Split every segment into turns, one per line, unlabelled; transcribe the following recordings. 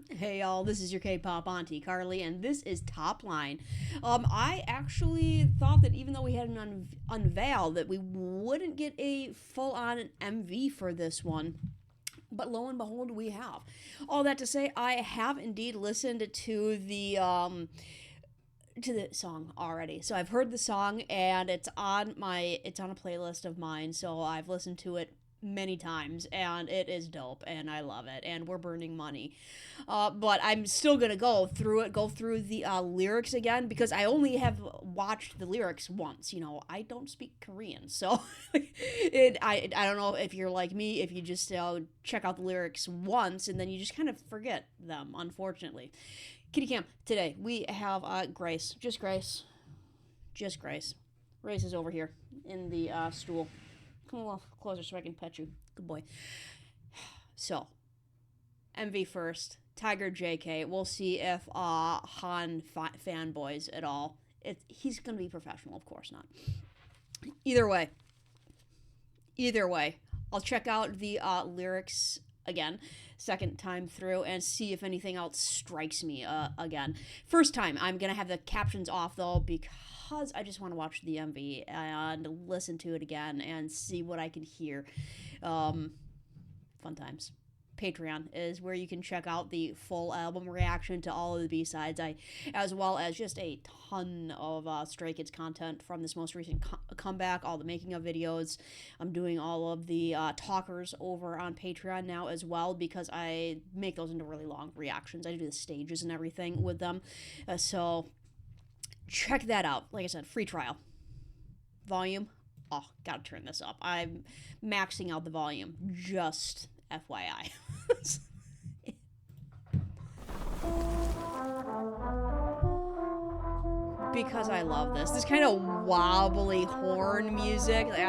Hey y'all, this is your K-pop auntie Carly, and this is Topline. I actually thought that even though we had an unveil, that we wouldn't get a full-on MV for this one. But lo and behold, we have. All that to say, I have indeed listened to the song already. So I've heard the song, and it's on a playlist of mine. So I've listened to it many times, and it is dope, and I love it, and we're burning money. But I'm still gonna go through the lyrics again, because I only have watched the lyrics once. I don't speak Korean, so I don't know if you're like me, if you just check out the lyrics once and then you just kind of forget them, unfortunately. Kitty Cam, today we have Grace. Just Grace. Grace is over here in the stool. Come a little closer so I can pet you. Good boy. So, MV first. Tiger JK. We'll see if Han fanboys at all. He's going to be professional, of course not. Either way, I'll check out the lyrics again, second time through, and see if anything else strikes me again. First time, I'm going to have the captions off, though, because I just want to watch the MV and listen to it again and see what I can hear. Fun times. Patreon is where you can check out the full album reaction to all of the B-sides, as well as just a ton of Stray Kids content from this most recent comeback, all the making of videos. I'm doing all of the talkers over on Patreon now as well, because I make those into really long reactions. I do the stages and everything with them. So check that out. Like I said, free trial. Volume. Oh, gotta turn this up. I'm maxing out the volume. Just FYI. Because I love this. This kind of wobbly horn music. Just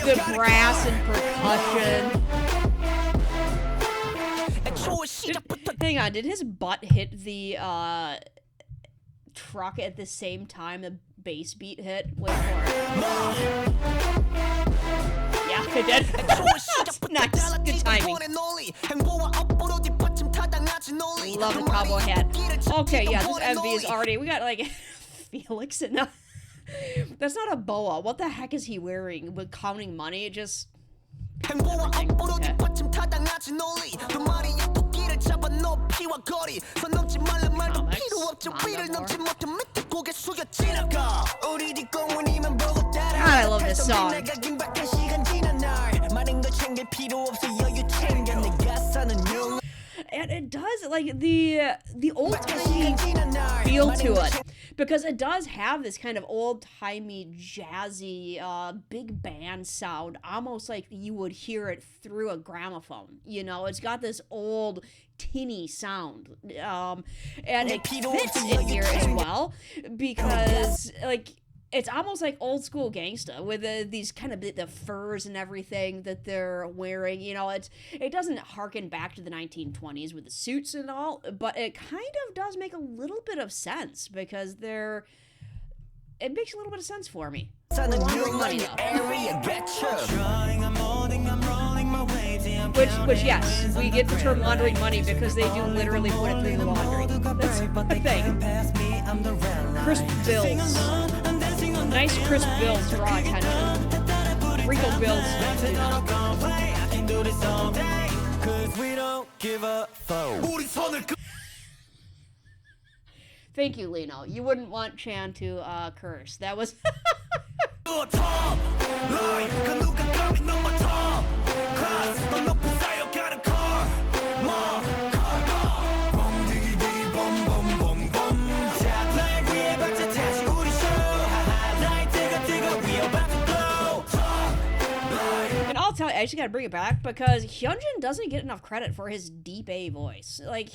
the brass and percussion. Hang on, did his butt hit the truck at the same time the bass beat hit? Wait for it. Yeah, it did. Nice. Good timing. Love the cowboy hat. Okay, yeah, this MV is already... We got, like, Felix and... That's not a boa. What the heck is he wearing? With counting money? It just... Everything. Okay. God, I love this song. And it does, like, the old-timey feel to it. Because it does have this kind of old-timey, jazzy, big band sound. Almost like you would hear it through a gramophone. It's got this old, tinny sound. And it fits in here as well. Because, like... It's almost like old school gangsta with these kind of the furs and everything that they're wearing. It doesn't harken back to the 1920s with the suits and all, but it kind of does make a little bit of sense because it makes a little bit of sense for me. Money, which yes, we get the term laundering money because they do literally put it through the laundry. That's a thing. Crisp bills. Nice crisp bills draw attention. Wrinkled bills. Thank you, Lino. You wouldn't want Chan to curse. That was... I just gotta bring it back because Hyunjin doesn't get enough credit for his deep A voice. Like,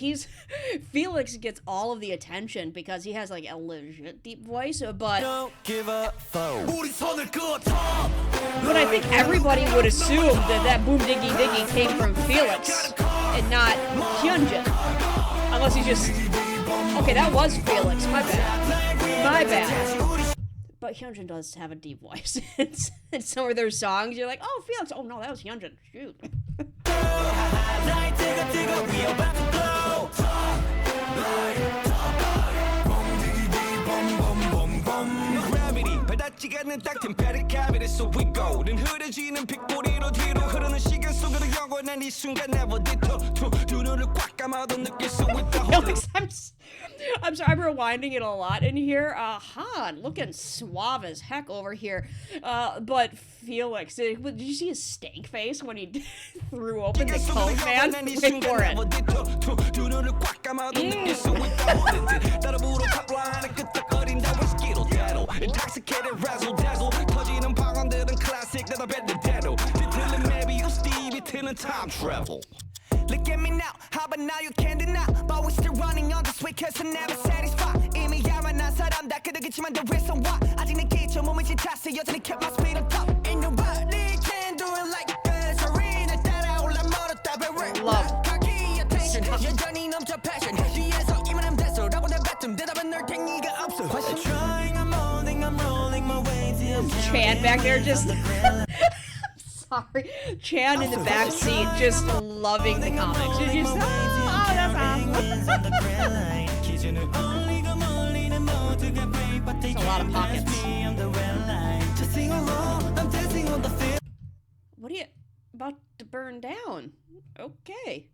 Felix gets all of the attention because he has, like, a legit deep voice, but... Don't give a fuck. But I think everybody would assume that boom diggy diggy came from Felix and not Hyunjin. Unless he's just... Okay, that was Felix. My bad. But Hyunjin does have a deep voice. It's some of their songs, you're like, oh, Felix. Oh, no, that was Hyunjin. Shoot.
So we go. 는 흐려지는 빗꼬리로 뒤로 흐르는 시간 속으로 영원한 이 순간 never 두 눈을 꽉 감아도 느낄 수 있다.
Felix, I'm sorry, I'm rewinding it a lot in here. Han, looking suave as heck over here. But Felix, did you see his stank face when he threw open the coat, man? Wait for it.
두 눈을 꽉 감아도 느낄 수 있다. 따라부러 탑라인에 끄떡거린다 with skittle intoxicated razzle dazzle 터지는 방언들은 classic that I bet the 대로 뒤틀린 maybe you Steve 이틀은 time travel. Look at me now, how about now you can't deny. But we're still running on this way cause I'm never satisfied. 이미 야만한 사람 다 그득이지만 the reason why 아직 내 기초 몸을 지쳤어 여전히 kept my speed on top. Ain't nobody can do it like that. 소리를 따라올라 멀었다 but
Love.
거기 attention 여전히 넘쳐 passion 뒤에서 이만하면 됐어라고 내 뱉음 대답은 널 탱이가 없어. I'm trying, I'm rolling my way to
Chan back there just... Sorry. Chan in the back seat just loving the comics. You're just, that's awesome. It's a lot of pockets. What are you about to burn down? Okay.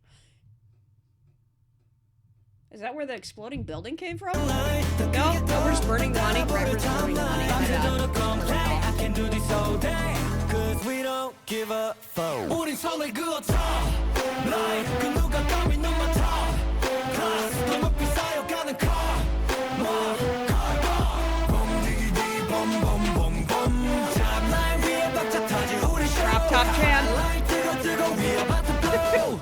Is that where the exploding building came from? No, we're just burning the money. Right, we're just burning the money.
I can do this all day. Cause we don't give a fuck. 우린 선을 그어 top line 그 누가 감히 눈 맞춰 Cause 너무 비싸여가는 car bom디디 bombombombom Top line 위에 박자 터지 우리
Drop top Chan.
뜨거 위에 바트 blow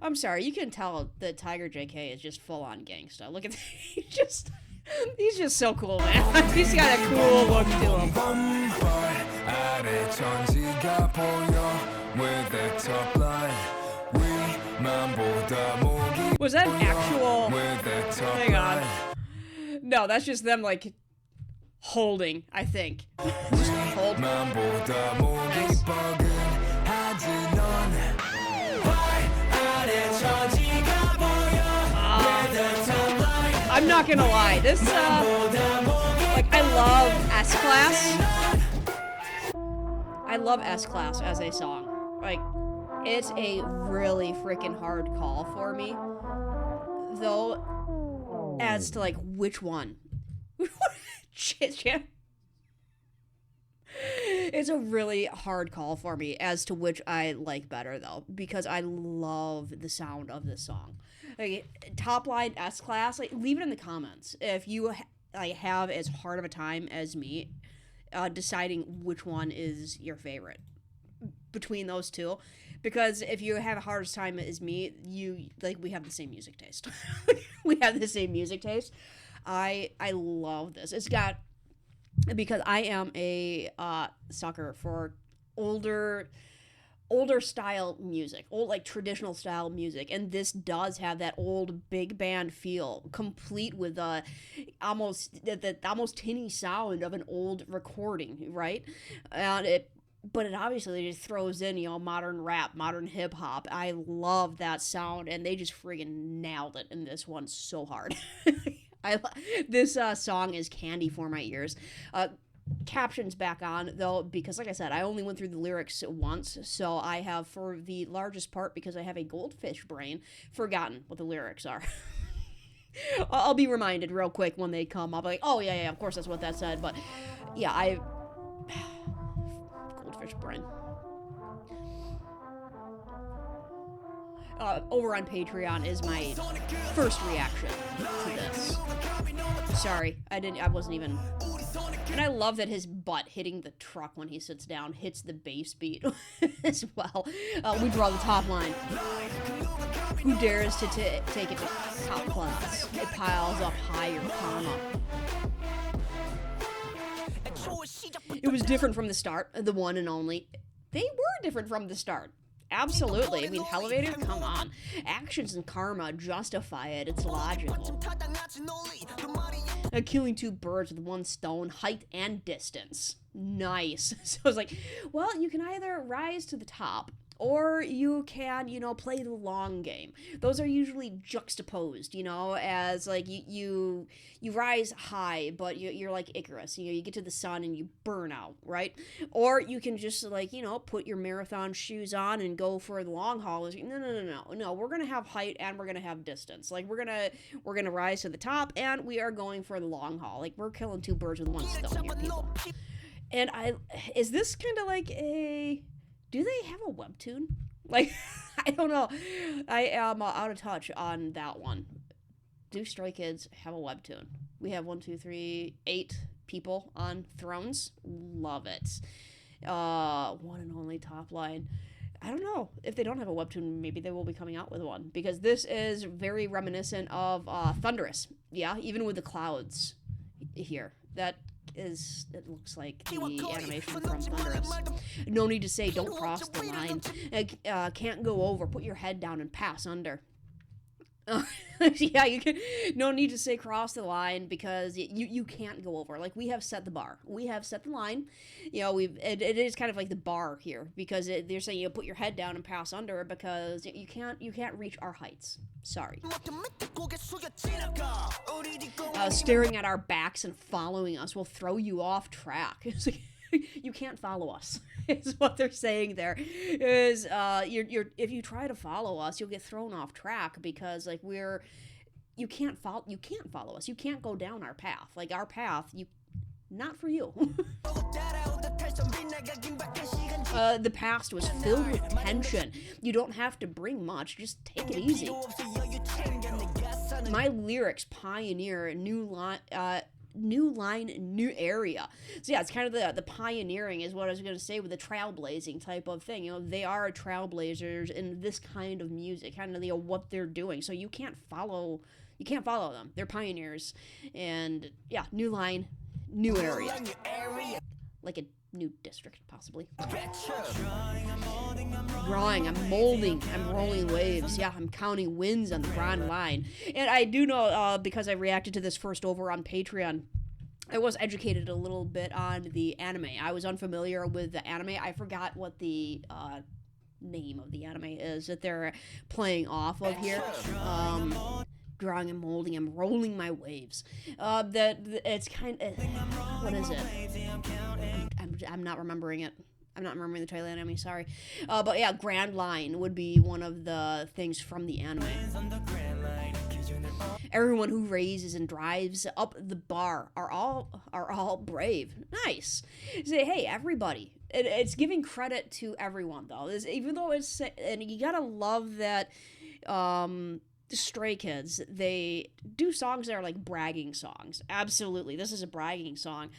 I'm sorry, you can tell that Tiger JK is just full on gangsta. Look at he's just so cool, man. He's got a cool look to him. Was that an actual... Hang on. No, that's just them, like, holding, I think. Just hold. Nice. I'm not gonna lie, this, like, I love S-Class. I love S-Class as a song. Like, it's a really freaking hard call for me. Though, as to, like, which one? It's a really hard call for me as to which I like better, though, because I love the sound of this song. Like, Topline S-Class, like, leave it in the comments if you have as hard of a time as me deciding which one is your favorite between those two, because if you have a hardest time as me, we have the same music taste. We have the same music taste. I love this. It's got, because I am a sucker for older style music, old, like, traditional style music, and this does have that old big band feel, complete with the almost tinny sound of an old recording, right? But it obviously just throws in, modern rap, modern hip hop. I love that sound, and they just friggin' nailed it in this one so hard. This song is candy for my ears. Captions back on, though, because, like I said, I only went through the lyrics once, so I have, for the largest part, because I have a goldfish brain, forgotten what the lyrics are. I'll be reminded real quick when they come. I'll be like, oh, yeah, of course that's what that said, but, yeah, goldfish brain. Over on Patreon is my first reaction to this. Sorry, I wasn't even... And I love that his butt hitting the truck when he sits down hits the bass beat as well. We draw the top line. Who dares to take it to top class? It piles up higher karma. It was different from the start, the one and only. They were different from the start. Absolutely. I mean, Elevator, come on. Actions and karma justify it. It's logical. Killing two birds with one stone, height and distance. Nice. So I was like, well, you can either rise to the top, or you can, play the long game. Those are usually juxtaposed, as like you rise high, but you're like Icarus. You get to the sun and you burn out, right? Or you can just like, put your marathon shoes on and go for the long haul. No. We're gonna have height and we're gonna have distance. Like we're gonna rise to the top and we are going for the long haul. Like we're killing two birds with one stone here, people. And is this kind of like do they have a webtoon? Like, I don't know. I am out of touch on that one. Do Stray Kids have a webtoon? We have 8 people on Thrones. Love it. One and only Topline. I don't know. If they don't have a webtoon, maybe they will be coming out with one. Because this is very reminiscent of Thunderous. Yeah, even with the clouds here. It looks like the animation from Thunderous. No need to say, don't cross the line. Can't go over. Put your head down and pass under. Yeah, you can. No need to say cross the line because you can't go over. Like we have set the bar. We have set the line. It is kind of like the bar here because they're saying put your head down and pass under because you can't reach our heights. Sorry. Staring at our backs and following us will throw you off track. It's like, you can't follow us. Is what they're saying there. Is if you try to follow us, you'll get thrown off track because like you can't follow us. You can't go down our path. Like our path, not for you. The past was filled with tension. You don't have to bring much. Just take it easy. My lyrics pioneer a new line, new area. So yeah, it's kind of the pioneering is what I was going to say with the trailblazing type of thing. They are trailblazers in this kind of music, kind of what they're doing. So you can't follow them. They're pioneers. And yeah, new line, new area. Like a new district, possibly. Drawing, I'm molding, I'm rolling waves. Yeah, I'm counting wins on the grand line. And I do know, because I reacted to this first over on Patreon, I was educated a little bit on the anime. I was unfamiliar with the anime. I forgot what the name of the anime is that they're playing off of here. Drawing and molding, I'm rolling my waves. It's kind of, what is it? I'm not remembering it. I'm not remembering the title of the anime, sorry. But yeah, Grand Line would be one of the things from the anime. Everyone who raises and drives up the bar are all brave. Nice. Say, hey, everybody. It's giving credit to everyone, though. Even though and you gotta love that, Stray Kids, they do songs that are like bragging songs. Absolutely. This is a bragging song.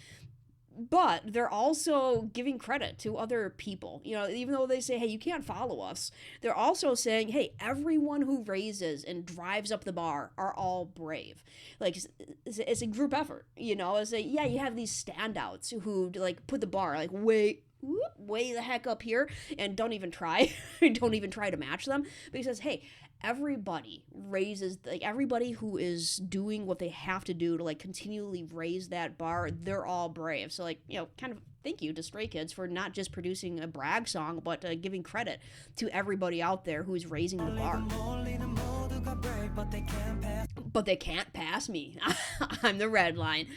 But they're also giving credit to other people. Even though they say, hey, you can't follow us, they're also saying, hey, everyone who raises and drives up the bar are all brave. Like, it's a group effort, It's like, yeah, you have these standouts who, like, put the bar, like, way the heck up here and don't even try to match them. But he says, hey, everybody raises, like everybody who is doing what they have to do to like continually raise that bar, they're all brave. So like, kind of thank you to Stray Kids for not just producing a brag song, but giving credit to everybody out there who's raising the bar. But they can't pass me. I'm the red line.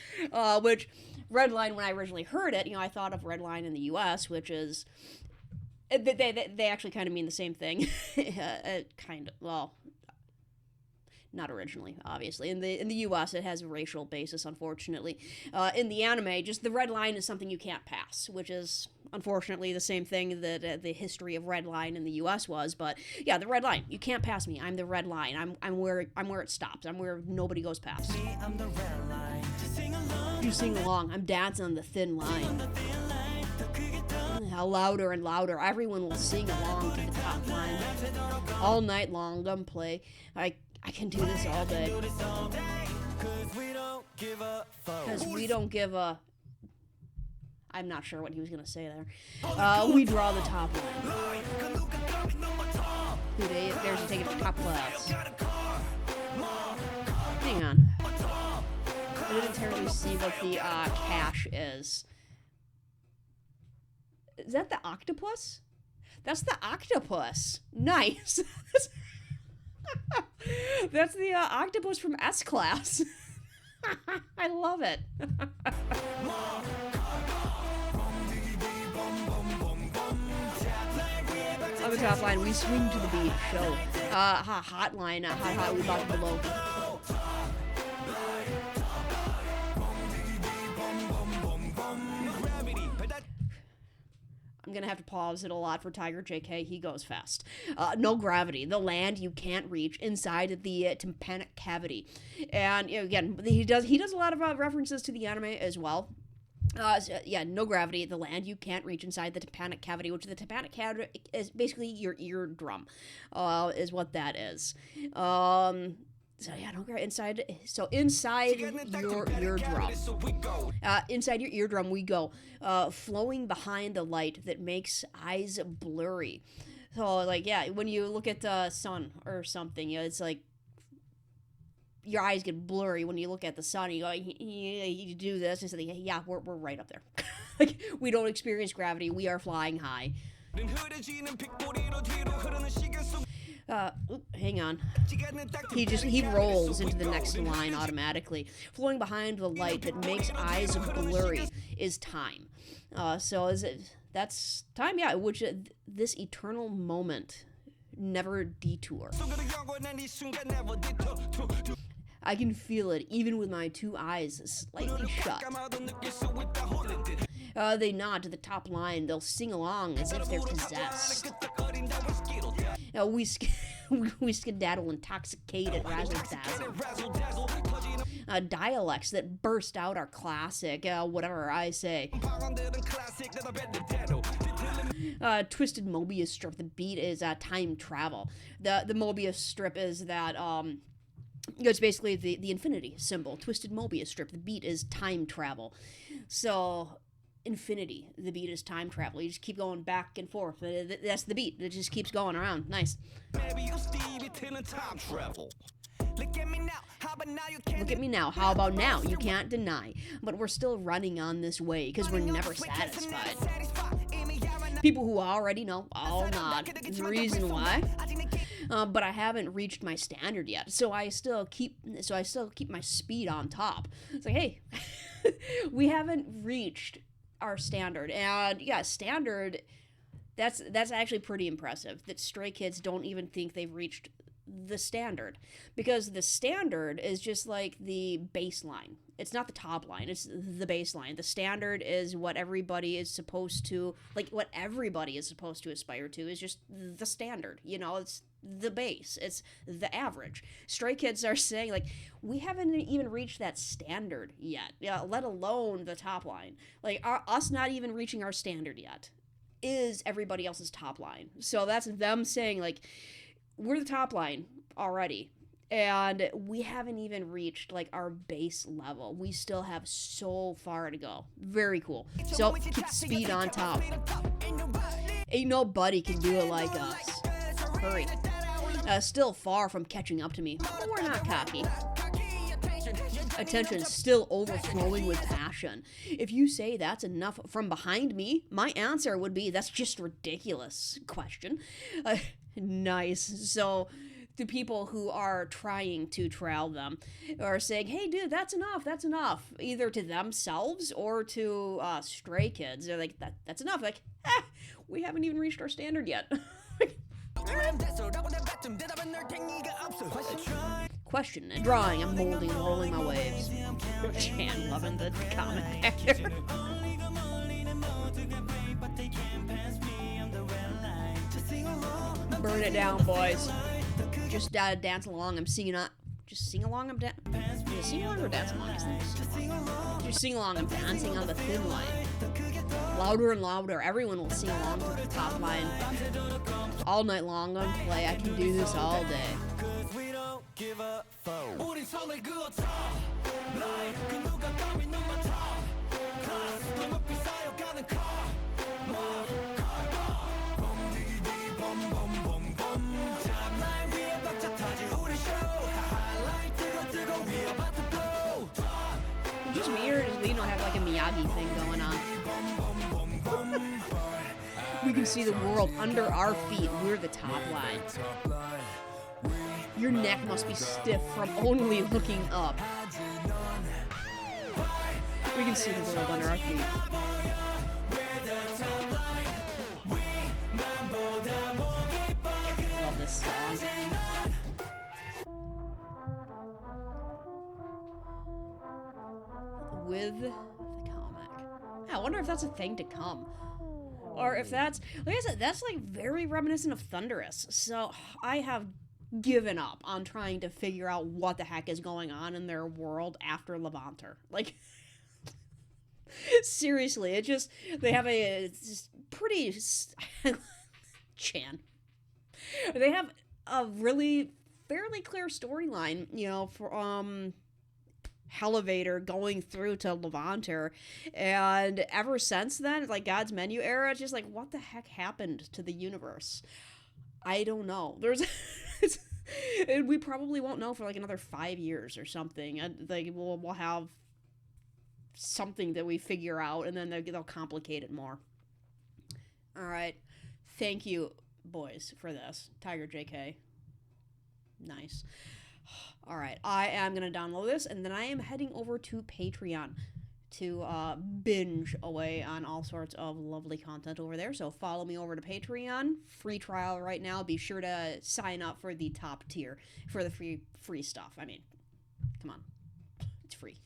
Which red line, when I originally heard it, I thought of red line in the US, which is they actually kind of mean the same thing. Kind of, well, not originally, obviously. In the US, it has a racial basis, unfortunately. In the anime, just the red line is something you can't pass, which is unfortunately the same thing that the history of red line in the US was. But yeah, the red line, you can't pass me. I'm the red line. I'm where it stops. I'm where nobody goes past.
I'm the red line.
You sing along. I'm dancing on the thin line. How louder and louder, everyone will sing along to the top line. All night long, don't play. I can do this all day. Because we don't give a... I'm not sure what he was going to say there. We draw the top line. There's to take it to top class. Hang on. I didn't entirely see what the cache is. Is that the octopus? That's the octopus. Nice. That's the octopus from S-Class. I love it. On the top line, we swing to the beat. Show. Hotline. Hot, we bought below. I'm gonna have to pause it a lot for Tiger JK. He goes fast. No gravity. The land you can't reach inside the tympanic cavity. And again, he does a lot of references to the anime as well. Yeah, no gravity. The land you can't reach inside the tympanic cavity, which the tympanic cavity is basically your eardrum, is what that is. So yeah, no gravity inside. So inside your eardrum, inside your eardrum we go, flowing behind the light that makes eyes blurry. So like yeah, when you look at the sun or something, it's like your eyes get blurry when you look at the sun. You go, you do this, and so yeah, we're right up there. Like we don't experience gravity. We are flying high. Hang on. He rolls into the next line automatically. Flowing behind the light that makes eyes blurry is time. So that's time? Yeah, which this eternal moment never detour. I can feel it even with my two eyes slightly shut. They nod to the top line. They'll sing along as if they're possessed. We skedaddle intoxicated, razzle-dazzle. Dialects that burst out are classic, whatever I say. Twisted Mobius strip. The beat is time travel. The Mobius strip is that it's basically the infinity symbol. Twisted Mobius strip. The beat is time travel. So infinity. The beat is time travel. You just keep going back and forth. That's the beat. It just keeps going around. Nice. Look at me now. How about now? You can't deny. But we're still running on this way because we're never satisfied. People who already know, all nod. The reason why. But I haven't reached my standard yet, so I still keep my speed on top. It's like, hey, we haven't reached our standard, and yeah, standard. That's actually pretty impressive. That Stray Kids don't even think they've reached the standard, because the standard is just like the baseline. It's not the top line, it's the baseline. The standard is what everybody is supposed to, like, what everybody is supposed to aspire to is just the standard, it's the base, it's the average. Stray Kids are saying, like, we haven't even reached that standard yet, let alone the top line. Like, us not even reaching our standard yet is everybody else's top line. So that's them saying, like, we're the top line already, and we haven't even reached, like, our base level. We still have so far to go. Very cool. So keep speed on top. Ain't nobody can do it like us. Hurry. Still far from catching up to me, but we're not cocky. Attention still overflowing with passion. If you say that's enough from behind me, my answer would be, that's just ridiculous. Question. Nice. So the people who are trying to trail them are saying, hey dude, that's enough, either to themselves or to Stray Kids. They're like, that's enough. Like, we haven't even reached our standard yet. Question and drawing. I'm molding and rolling my waves. Chan loving the comment back there. Burn it down, boys. Just dance along. I'm singing up. Just sing along. I'm sing along or dance along? Just sing along. I'm dancing on the thin line. Louder and louder. Everyone will sing along to the top line. All night long on play. I can do this all day. just me, or does Lino have like a Miyagi thing going on? We can see the world under our feet. We're the top line. Your neck must be stiff from only looking up. We can see the world under our feet. Love this song. With the comic. I wonder if that's a thing to come. Or if that's, like I said, that's like very reminiscent of Thunderous. So I have given up on trying to figure out what the heck is going on in their world after Levanter. Like, seriously, it just, they have a pretty, Chan. They have a really fairly clear storyline, you know, for, Elevator going through to Levanter, and ever since then, like God's Menu era, it's just like, what the heck happened to the universe? I don't know. There's we probably won't know for like another 5 years or something. And like we'll have something that we figure out, and then they'll complicate it more. All right, thank you, boys, for this. Tiger JK, nice. All right, I am going to download this, and then I am heading over to Patreon to binge away on all sorts of lovely content over there. So follow me over to Patreon. Free trial right now. Be sure to sign up for the top tier for the free stuff. I mean, come on. It's free.